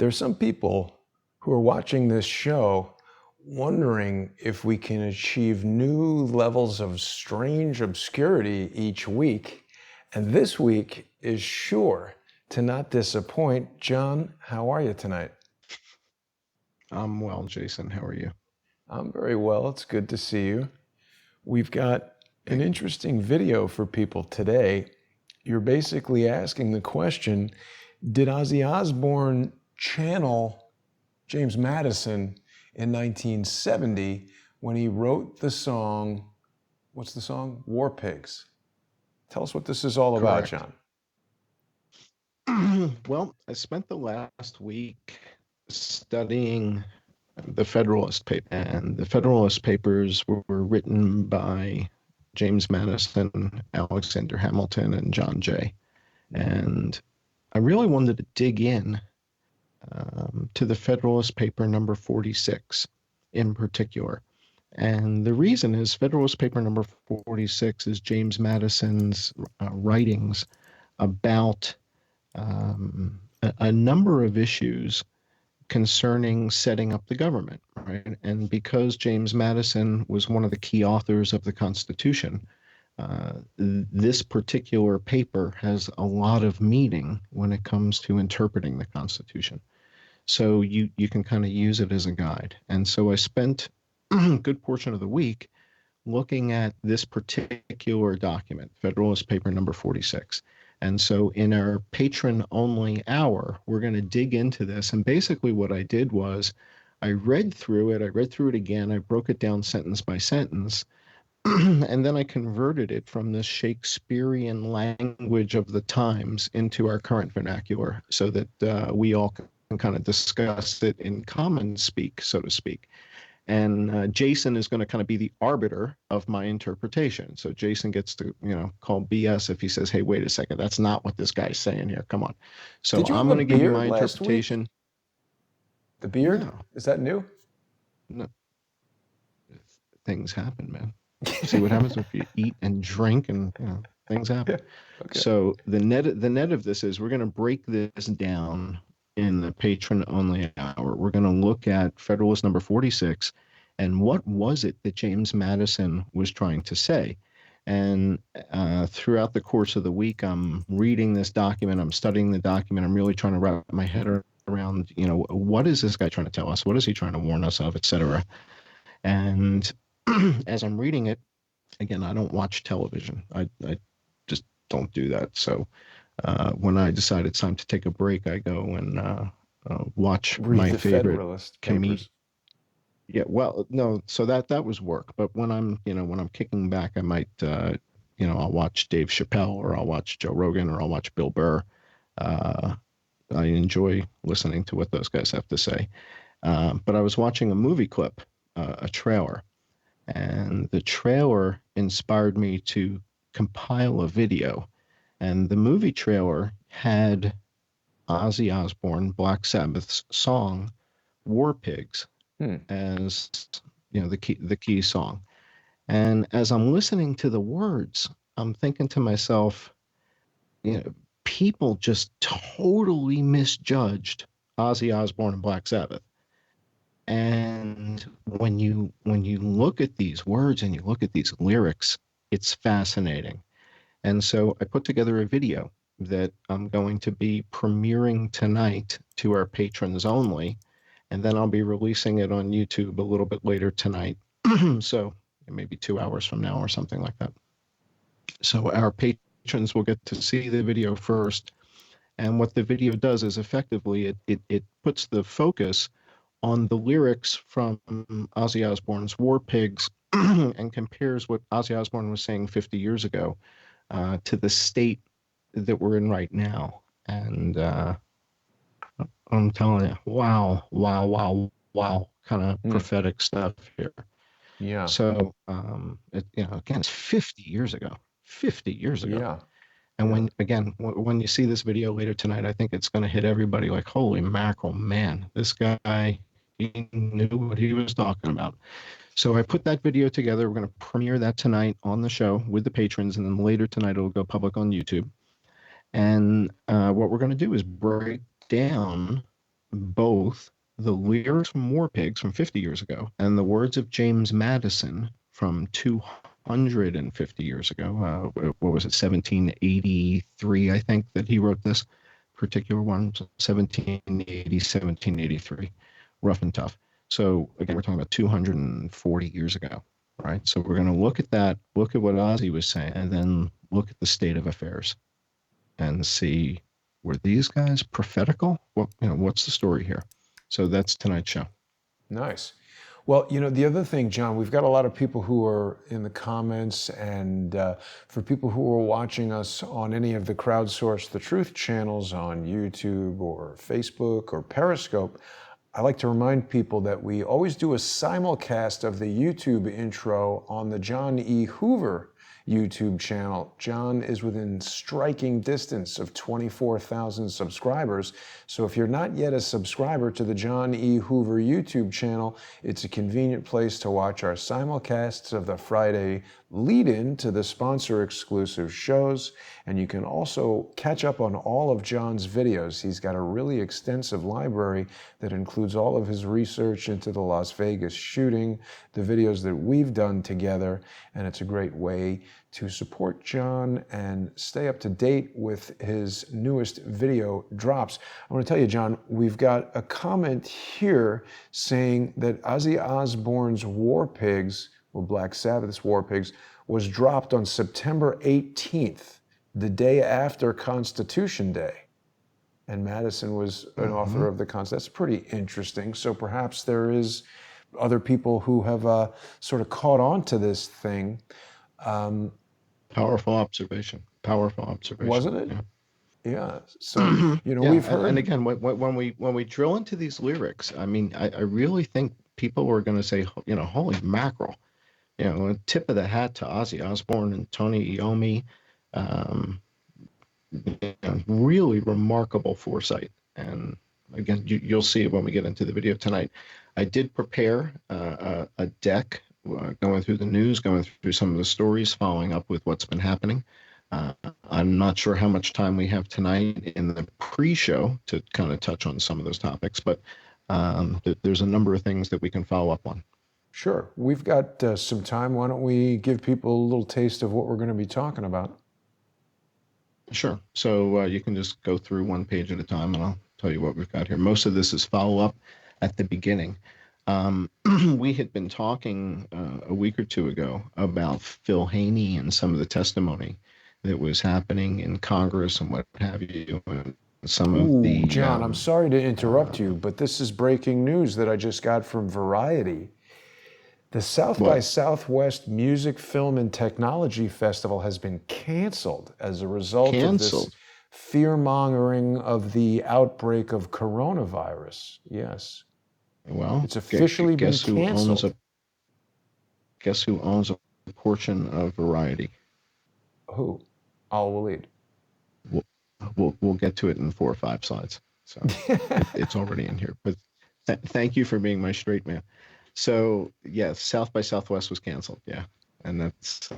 There's some people who are watching this show wondering if we can achieve new levels of strange obscurity each week. And this week is sure to not disappoint. John, how are you tonight? I'm well, Jason. How are you? I'm very well. It's good to see you. We've got an interesting video for people today. You're basically asking the question, did Ozzy Osbourne channel James Madison in 1970 when he wrote the song, what's the song? War Pigs. Tell us what this is all about, John. Well, I spent the last week studying the Federalist Papers, and the Federalist Papers were written by James Madison, Alexander Hamilton, and John Jay. And I really wanted to dig in to the Federalist Paper number 46 in particular. And the reason is Federalist Paper number 46 is James Madison's writings about a number of issues concerning setting up the government, right? And because James Madison was one of the key authors of the Constitution, this particular paper has a lot of meaning when it comes to interpreting the Constitution. So you can kind of use it as a guide. And so I spent a good portion of the week looking at this particular document, Federalist Paper number 46. And so in our patron-only hour, we're going to dig into this. And basically what I did was I read through it again, I broke it down sentence by sentence, and then I converted it from the Shakespearean language of the times into our current vernacular so that we all can kind of discuss it in common speak, so to speak. And Jason is going to kind of be the arbiter of my interpretation. So Jason gets to, call BS if he says, hey, wait a second, that's not what this guy's saying here. Come on. So I'm going to give you my interpretation. Week? The beard? No. Is that new? No. Things happen, man. See what happens if you eat and drink and things happen. Yeah. Okay. So the net of this is we're going to break this down in the patron-only hour. We're going to look at Federalist number 46 and what was it that James Madison was trying to say. And throughout the course of the week, I'm reading this document, I'm studying the document, I'm really trying to wrap my head around, what is this guy trying to tell us? What is he trying to warn us of, etc. And as I'm reading it, again, I don't watch television. I just don't do that. So when I decide it's time to take a break, I go and watch my favorite comedian. Yeah, well, no, so that was work. But when I'm kicking back, I might, I'll watch Dave Chappelle, or I'll watch Joe Rogan, or I'll watch Bill Burr. I enjoy listening to what those guys have to say. But I was watching a movie clip, a trailer, and the trailer inspired me to compile a video. And the movie trailer had Ozzy Osbourne, Black Sabbath's song "War Pigs" as the key song. And as I'm listening to the words, I'm thinking to myself, people just totally misjudged Ozzy Osbourne and Black Sabbath. And when you look at these words and you look at these lyrics, it's fascinating. And so I put together a video that I'm going to be premiering tonight to our patrons only, and then I'll be releasing it on YouTube a little bit later tonight. So maybe 2 hours from now or something like that. So our patrons will get to see the video first. And what the video does is effectively it puts the focus on the lyrics from Ozzy Osbourne's War Pigs and compares what Ozzy Osbourne was saying 50 years ago to the state that we're in right now. And I'm telling you, wow, kind of prophetic stuff here. Yeah. So, again, it's 50 years ago. Yeah. And when you see this video later tonight, I think it's going to hit everybody like, holy mackerel, man, this guy, he knew what he was talking about. So I put that video together. We're going to premiere that tonight on the show with the patrons, and then later tonight it'll go public on YouTube. And what we're going to do is break down both the lyrics from War Pigs from 50 years ago and the words of James Madison from 250 years ago. What was it, 1783, I think, that he wrote this particular one, 1780, 1783, rough and tough. So again, we're talking about 240 years ago, right? So we're going to look at that, look at what Ozzy was saying, and then look at the state of affairs and see, were these guys prophetical? Well, what's the story here? So that's tonight's show. Nice. Well, the other thing, John, we've got a lot of people who are in the comments, and for people who are watching us on any of the Crowdsource the Truth channels on YouTube or Facebook or Periscope, I like to remind people that we always do a simulcast of the YouTube intro on the John E. Hoover YouTube channel. John is within striking distance of 24,000 subscribers. So if you're not yet a subscriber to the John E. Hoover YouTube channel, it's a convenient place to watch our simulcasts of the Friday lead-in to the sponsor-exclusive shows. And you can also catch up on all of John's videos. He's got a really extensive library that includes all of his research into the Las Vegas shooting, the videos that we've done together, and it's a great way to support John and stay up to date with his newest video drops. I want to tell you, John, we've got a comment here saying that Ozzy Osbourne's War Pigs, well, Black Sabbath's War Pigs, was dropped on September 18th, the day after Constitution Day. And Madison was an author of the Constitution. That's pretty interesting. So perhaps there is other people who have sort of caught on to this thing. Powerful observation. Wasn't it? Yeah. So, Yeah, we've heard. And again, when we drill into these lyrics, I mean, I really think people are going to say, holy mackerel, a tip of the hat to Ozzy Osbourne and Tony Iommi. Really remarkable foresight. And again, you'll see it when we get into the video tonight. I did prepare a deck going through the news, going through some of the stories, following up with what's been happening. I'm not sure how much time we have tonight in the pre-show to kind of touch on some of those topics, but there's a number of things that we can follow up on. Sure. We've got some time. Why don't we give people a little taste of what we're going to be talking about? Sure. So you can just go through one page at a time, and I'll tell you what we've got here. Most of this is follow-up at the beginning. We had been talking a week or two ago about Phil Haney and some of the testimony that was happening in Congress and what have you. And some of the John, I'm sorry to interrupt you, but this is breaking news that I just got from Variety. The South by Southwest Music, Film, and Technology Festival has been canceled as a result of this fear-mongering of the outbreak of coronavirus. Yes. Well, it's officially been canceled. Guess who owns a portion of Variety? Who? Al-Walid. We'll get to it in 4 or 5 slides. So it's already in here. But thank you for being my straight man. So yeah, South by Southwest was canceled. Yeah, and that's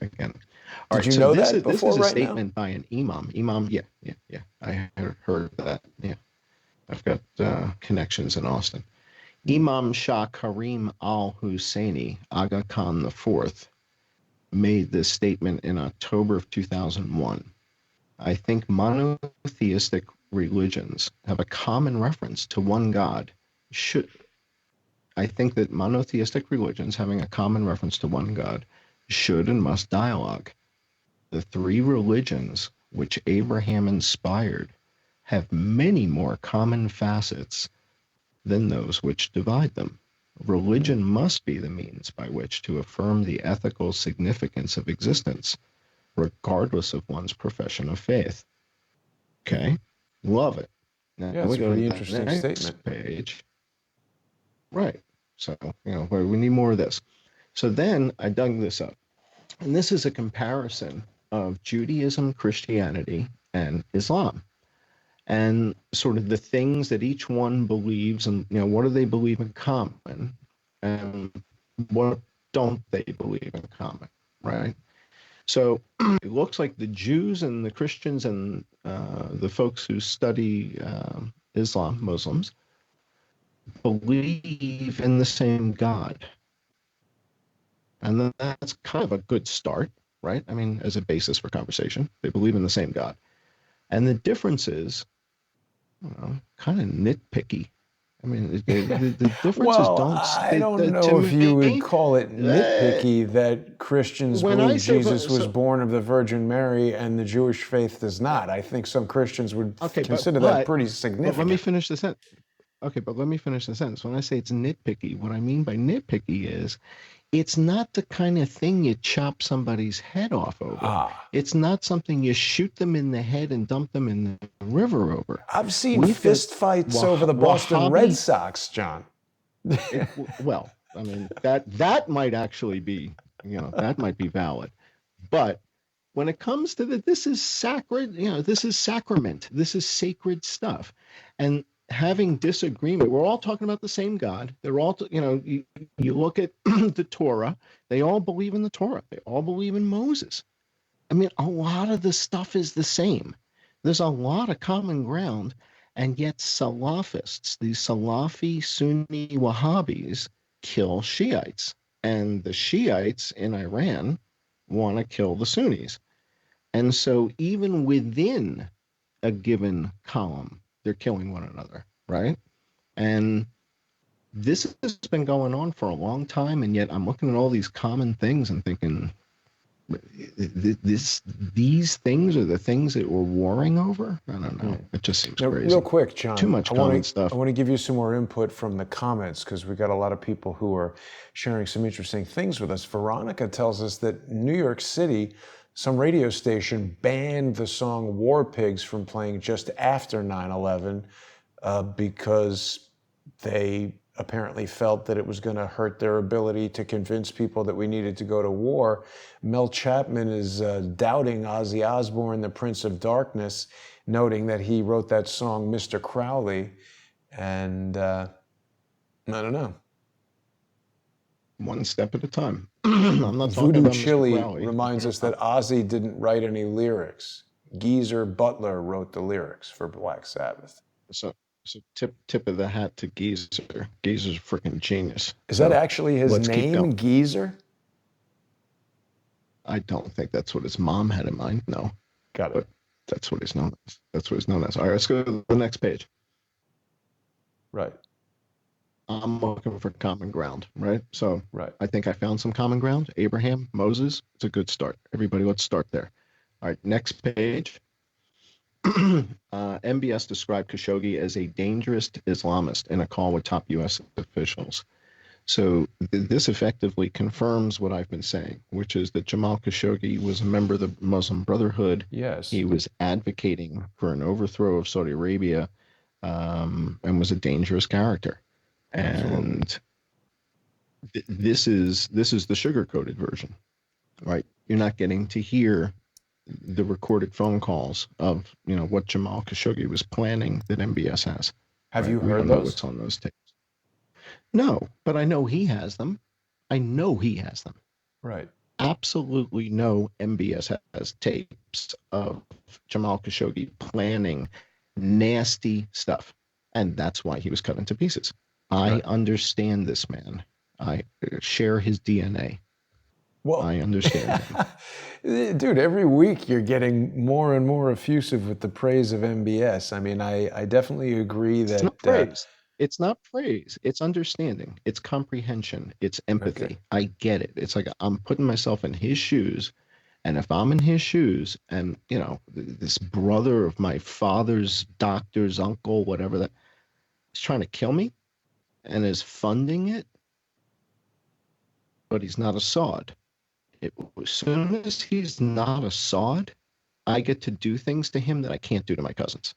again. All right, Did you know that before? This is a right statement now? by an imam. Yeah. I heard that. Yeah, I've got connections in Austin. Imam Shah Karim Al Husseini Aga Khan IV made this statement in October of 2001. I think monotheistic religions have a common reference to one God. I think that monotheistic religions having a common reference to one God should and must dialogue. The 3 religions which Abraham inspired have many more common facets than those which divide them. Religion must be the means by which to affirm the ethical significance of existence, regardless of one's profession of faith. Okay, love it. Now it's a pretty interesting statement. Page. Right. So, we need more of this. So then I dug this up. And this is a comparison of Judaism, Christianity, and Islam. And sort of the things that each one believes, and what do they believe in common, and what don't they believe in common, right? So it looks like the Jews and the Christians and the folks who study Islam, Muslims, believe in the same God. And that's kind of a good start, right? I mean, as a basis for conversation, they believe in the same God. And the difference is, kind of nitpicky. I mean, the differences Well, don't. I don't To know if you would me, call it nitpicky that Christians when I believe say Jesus was so, born of the Virgin Mary and the Jewish faith does not. I think some Christians would okay, consider that pretty but let me significant. finish the sentence. Okay, but let me finish the sentence. When I say it's nitpicky, what I mean by nitpicky is it's not the kind of thing you chop somebody's head off over. Ah, It's not something you shoot them in the head and dump them in the river over. I've seen We've got fist fights over the Boston Red Wahhabi. Sox, John. Well, I mean that might actually be, that might be valid, but when it comes to this is sacred, this is sacrament, this is sacred stuff, and having disagreement, we're all talking about the same God. They're all, you look at the Torah, they all believe in the Torah, they all believe in Moses. I mean, a lot of the stuff is the same. There's a lot of common ground, and yet Salafists, these Salafi Sunni Wahhabis, kill Shiites, and the Shiites in Iran want to kill the Sunnis. And so even within a given column, they're killing one another, right? And this has been going on for a long time, and yet I'm looking at all these common things and thinking, these things are the things that we're warring over. I don't know. It just seems crazy. Real quick, John. Too much common stuff. I want to give you some more input from the comments because we got a lot of people who are sharing some interesting things with us. Veronica tells us that New York City, some radio station banned the song War Pigs from playing just after 9/11 because they apparently felt that it was going to hurt their ability to convince people that we needed to go to war. Mel Chapman is doubting Ozzy Osborne, the Prince of Darkness, noting that he wrote that song, Mr. Crowley. And I don't know. One step at a time. I'm not talking Voodoo about Chili Mr. Crowley. reminds us that Ozzy didn't write any lyrics. Geezer Butler wrote the lyrics for Black Sabbath. So tip of the hat to Geezer. Geezer's a freaking genius. Is that actually his name, Geezer? I don't think that's what his mom had in mind. No. Got it. But that's what he's known as. That's what he's known as. All right, let's go to the next page. Right. I'm looking for common ground, right? So right. I think I found some common ground. Abraham, Moses, it's a good start. Everybody, let's start there. All right, next page. MBS described Khashoggi as a dangerous Islamist in a call with top U.S. officials. So this effectively confirms what I've been saying, which is that Jamal Khashoggi was a member of the Muslim Brotherhood. Yes. He was advocating for an overthrow of Saudi Arabia and was a dangerous character. And this is the sugar-coated version, right? You're not getting to hear the recorded phone calls of what Jamal Khashoggi was planning that MBS has. Have you heard those? We don't know what's on those tapes. No, but I know he has them. I know he has them. Right. Absolutely no MBS has tapes of Jamal Khashoggi planning nasty stuff. And that's why he was cut into pieces. I understand this man. I share his DNA. Well, I understand him. Dude, every week you're getting more and more effusive with the praise of MBS. I mean, I definitely agree that... It's not praise. It's not praise. It's understanding. It's comprehension. It's empathy. Okay. I get it. It's like I'm putting myself in his shoes. And if I'm in his shoes and, this brother of my father's doctor's uncle, whatever that, is trying to kill me and is funding it, but he's not a sod. As soon as he's not a sod, I get to do things to him that I can't do to my cousins.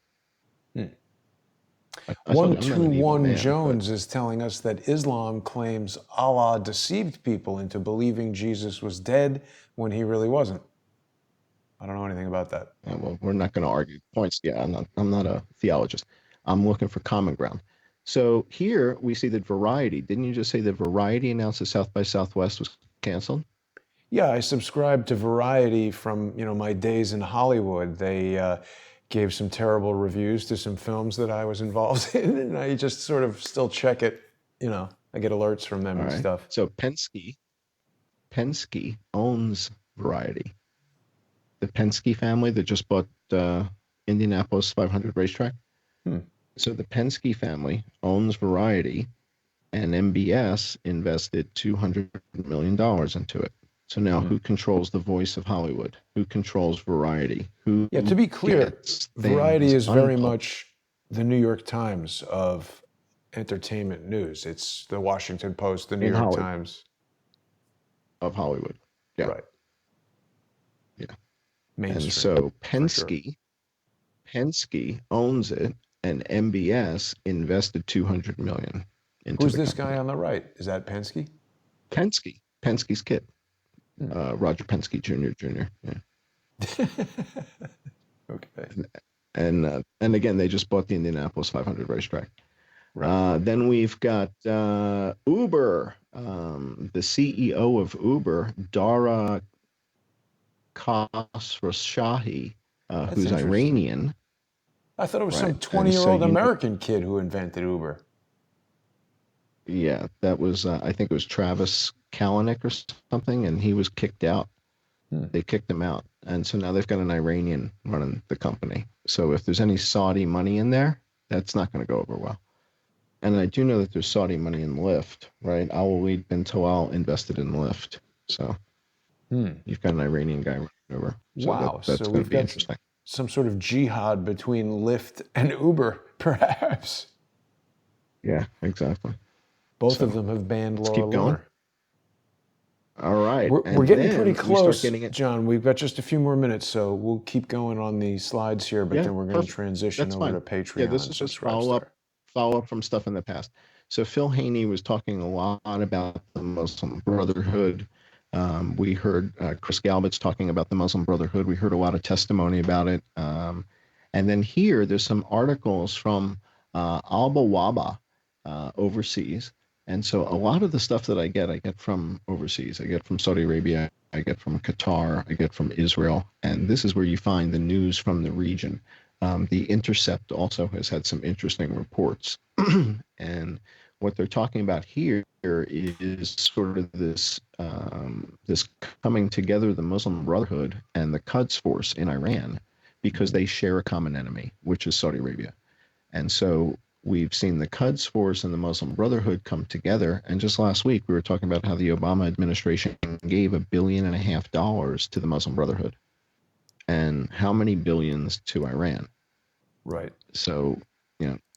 121 Jones is telling us that Islam claims Allah deceived people into believing Jesus was dead when he really wasn't. I don't know anything about that. Yeah, well, we're not going to argue points. Yeah, I'm not a theologist. I'm looking for common ground. So here we see that Variety. Didn't you just say that Variety announced that South by Southwest was canceled? Yeah, I subscribed to Variety from, my days in Hollywood. They gave some terrible reviews to some films that I was involved in, and I just sort of still check it. I get alerts from them All and right. stuff. So Penske owns Variety. The Penske family that just bought Indianapolis 500 racetrack. Hmm. So the Penske family owns Variety, and MBS invested $200 million into it. So now who controls the voice of Hollywood? Who controls Variety? Who Yeah, to be clear, gets Variety things is very unpublished? much the New York Times of entertainment news. It's the Washington Post, the New In York Hollywood, Times. of Hollywood. Yeah. Right. Yeah. And Mainstream, so for sure. Penske owns it, and MBS invested 200 million into Who's the this guy company. on the right? Is that Penske? Penske's kid, Hmm. Roger Penske Jr. Yeah. Okay. And again, they just bought the Indianapolis 500 racetrack. Right. Then we've got Uber, the CEO of Uber, Dara Khosrowshahi, That's who's interesting. Iranian, I thought it was right? some And so 20-year-old American kid who invented Uber. yeah, that was I think it was Travis Kalanick or something, and he was kicked out. Hmm. They kicked him out, and so now they've got an Iranian running the company. So if there's any Saudi money in there, that's not going to go over well. And I do know that there's Saudi money in Lyft, right? Al-Walid bin Talal invested in Lyft, so you've got an Iranian guy running over. So Wow. that's So going to we've be got interesting. some sort of jihad between Lyft and Uber, perhaps. Yeah, exactly. Both of So them have banned let's Laura keep going. Loomer. All right, We're and getting pretty then we start close, getting it. John. We've got just a few more minutes, so we'll keep going on the slides here, but Yeah, then we're going to perfect. transition That's over fine. to Yeah, Patreon this and is just Subscribestar. follow up from stuff in the past. So Phil Haney was talking a lot about the Muslim Brotherhood. We heard Chris Galvitz talking about the Muslim Brotherhood. We heard a lot of testimony about it. And then here, there's some articles from Al Bawaba overseas. And so a lot of the stuff that I get from overseas. I get from Saudi Arabia, I get from Qatar, I get from Israel. And this is where you find the news from the region. The Intercept also has had some interesting reports. And what they're talking about here is sort of this coming together, the Muslim Brotherhood and the Quds Force in Iran, because they share a common enemy, which is Saudi Arabia. And so we've seen the Quds Force and the Muslim Brotherhood come together. And just last week, we were talking about how the Obama administration gave $1.5 billion to the Muslim Brotherhood, and how many billions to Iran. Right. So,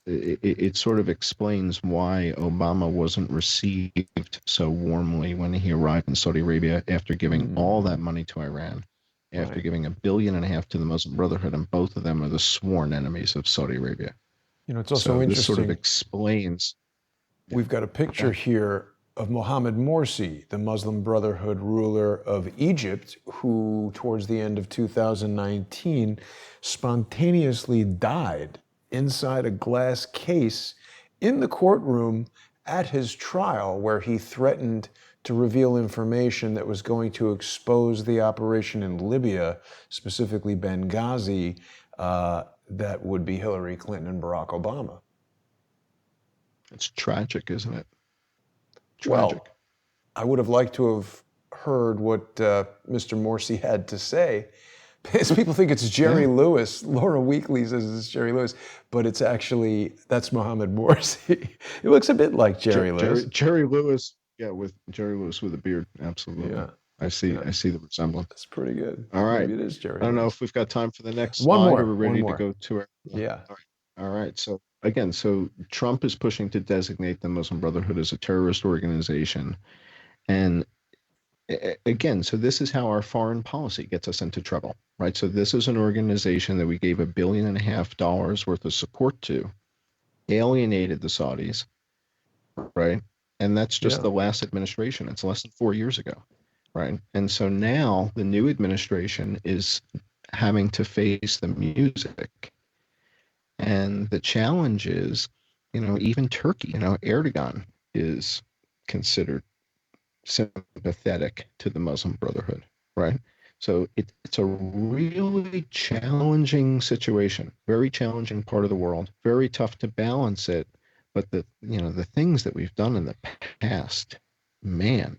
it sort of explains why Obama wasn't received so warmly when he arrived in Saudi Arabia after giving all that money to Iran, after giving $1.5 billion to the Muslim Brotherhood, and both of them are the sworn enemies of Saudi Arabia. It's also So this sort of interesting. explains. We've got a picture here of Mohammed Morsi, the Muslim Brotherhood ruler of Egypt, who towards the end of 2019 spontaneously died inside a glass case in the courtroom at his trial, where he threatened to reveal information that was going to expose the operation in Libya, specifically Benghazi, that would be Hillary Clinton and Barack Obama. It's tragic, isn't it? Tragic. Tragic. Well, I would have liked to have heard what Mr. Morsi had to say, because people think it's Jerry Lewis. Laura Weekly says it's Jerry Lewis, but it's actually, that's Mohammed Morsi. He looks a bit like Jerry Lewis. Jerry Lewis, with Jerry Lewis with a beard, absolutely. Yeah. I see the resemblance. That's pretty good. All right. Maybe it is Jerry I don't Lewis. know if we've got time for the next One slide, more. or we're ready One more. to go to it. Yeah. All right. So again, Trump is pushing to designate the Muslim Brotherhood as a terrorist organization. And again, so this is how our foreign policy gets us into trouble, right? So this is an organization that we gave $1.5 billion worth of support to, alienated the Saudis, right? And that's just the last administration. It's less than 4 years ago, right? And so now the new administration is having to face the music. And the challenge is, even Turkey, Erdogan is considered sympathetic to the Muslim Brotherhood, right? So it's a really challenging situation, very challenging part of the world, very tough to balance it. But the things that we've done in the past, man,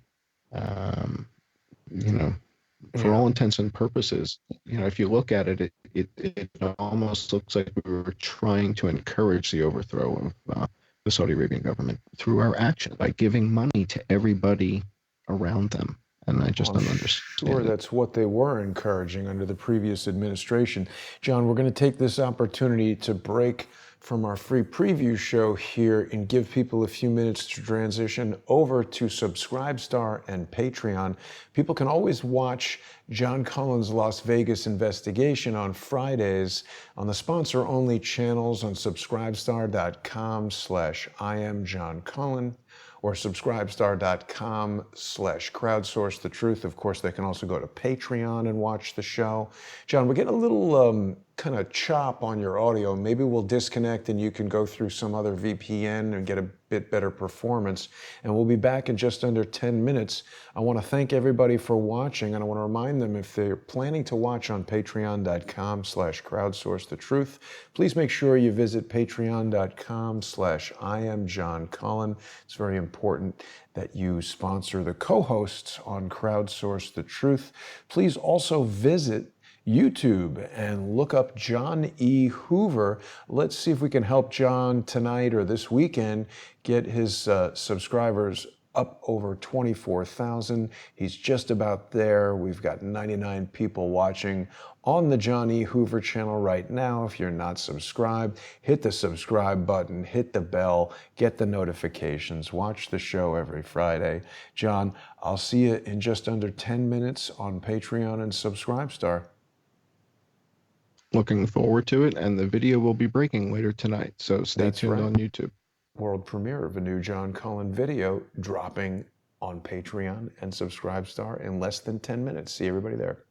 um, you know, for all intents and purposes, if you look at it, it almost looks like we were trying to encourage the overthrow of the Saudi Arabian government through our action by giving money to everybody around them. And I just don't understand. Sure, that's what they were encouraging under the previous administration. John, we're going to take this opportunity to break from our free preview show here and give people a few minutes to transition over to Subscribestar and Patreon. People can always watch John Cullen's Las Vegas investigation on Fridays on the sponsor-only channels on subscribestar.com/IamJohnCullen or subscribestar.com/crowdsource the truth. Of course, they can also go to Patreon and watch the show. John, we're getting a little kind of chop on your audio. Maybe we'll disconnect and you can go through some other VPN and get a bit better performance. And we'll be back in just under 10 minutes. I want to thank everybody for watching, and I want to remind them if they're planning to watch on patreon.com/crowdsource the truth, please make sure you visit patreon.com/IamJohnCullen. It's very important that you sponsor the co-hosts on Crowdsource the Truth. Please also visit YouTube and look up John E. Hoover. Let's see if we can help John tonight or this weekend get his subscribers up over 24,000. He's just about there. We've got 99 people watching on the John E. Hoover channel right now. If you're not subscribed, hit the subscribe button, hit the bell, get the notifications, watch the show every Friday. John, I'll see you in just under 10 minutes on Patreon and Subscribestar. Looking forward to it, and the video will be breaking later tonight, so stay tuned on YouTube. World premiere of a new John Cullen video dropping on Patreon and Subscribestar in less than 10 minutes. See everybody there.